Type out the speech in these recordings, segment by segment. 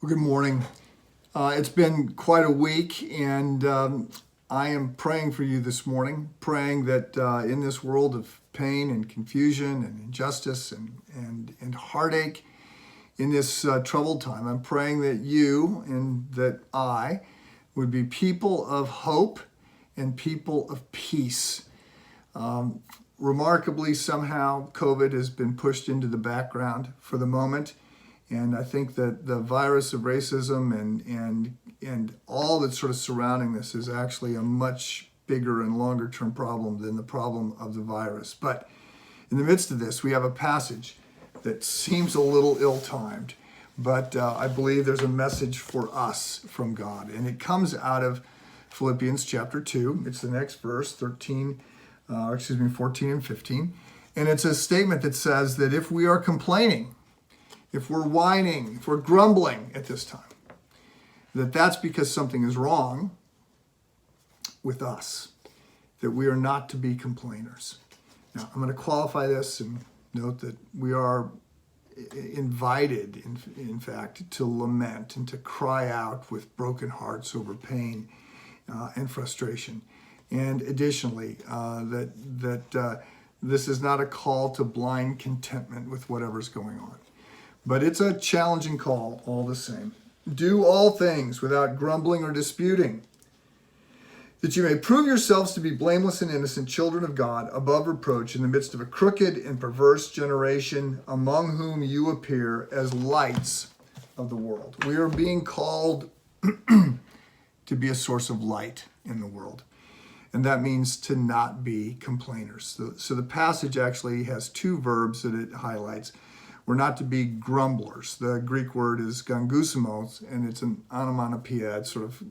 Well, good morning. It's been quite a week, and I am praying for you this morning, praying that in this world of pain and confusion and injustice and heartache, in this troubled time, I'm praying that you and that I would be people of hope and people of peace. Remarkably, somehow, COVID has been pushed into the background for the moment. And I think that the virus of racism and all that's sort of surrounding this is actually a much bigger and longer term problem than the problem of the virus. But in the midst of this, we have a passage that seems a little ill-timed, but I believe there's a message for us from God. And it comes out of Philippians chapter 2. It's the next verse, 14 and 15. And it's a statement that says that if we are complaining, if we're whining, if we're grumbling at this time, that's because something is wrong with us, that we are not to be complainers. Now, I'm going to qualify this and note that we are invited, in fact, to lament and to cry out with broken hearts over pain and frustration. And additionally, that this is not a call to blind contentment with whatever's going on. But it's a challenging call all the same. Do all things without grumbling or disputing, that you may prove yourselves to be blameless and innocent children of God, above reproach in the midst of a crooked and perverse generation, among whom you appear as lights of the world. We are being called to be a source of light in the world. And that means to not be complainers. So the passage actually has two verbs that it highlights. We're not to be grumblers. The Greek word is gangusmos, and it's an onomatopoeia. It's sort of,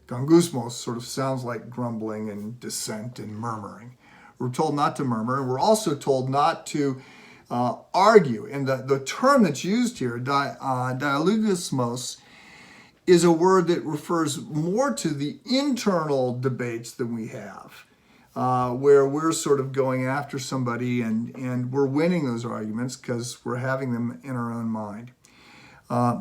gangusmos sort of sounds like grumbling and dissent and murmuring. We're told not to murmur, and we're also told not to argue. And the term that's used here, dialogismos, is a word that refers more to the internal debates that we have. Where we're sort of going after somebody and we're winning those arguments because we're having them in our own mind.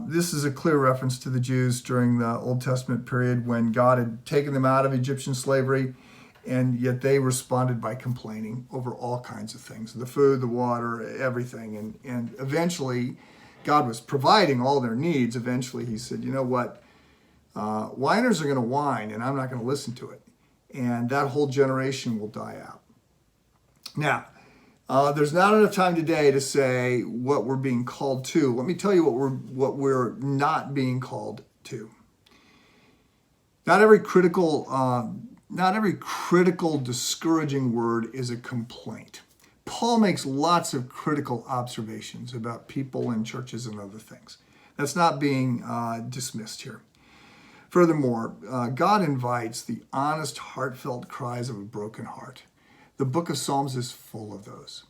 This is a clear reference to the Jews during the Old Testament period when God had taken them out of Egyptian slavery, and yet they responded by complaining over all kinds of things, the food, the water, everything. And eventually, God was providing all their needs. Eventually, he said, you know what? Whiners are going to whine, and I'm not going to listen to it. And that whole generation will die out. Now, there's not enough time today to say what we're being called to. Let me tell you what we're not being called to. Not every critical, discouraging word is a complaint. Paul makes lots of critical observations about people and churches and other things. That's not being dismissed here. Furthermore, God invites the honest, heartfelt cries of a broken heart. The book of Psalms is full of those.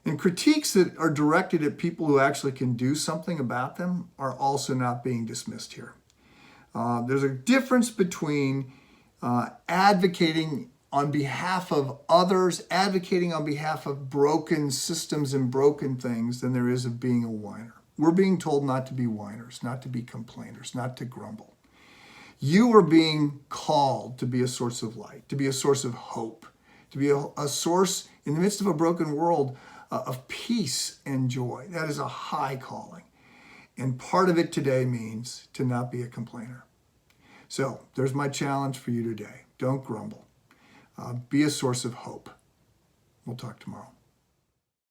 And critiques that are directed at people who actually can do something about them are also not being dismissed here. There's a difference between advocating on behalf of others, advocating on behalf of broken systems and broken things, than there is of being a whiner. We're being told not to be whiners, not to be complainers, not to grumble. You are being called to be a source of light, to be a source of hope, to be a source in the midst of a broken world of peace and joy. That is a high calling. And part of it today means to not be a complainer. So there's my challenge for you today. Don't grumble. Be a source of hope. We'll talk tomorrow.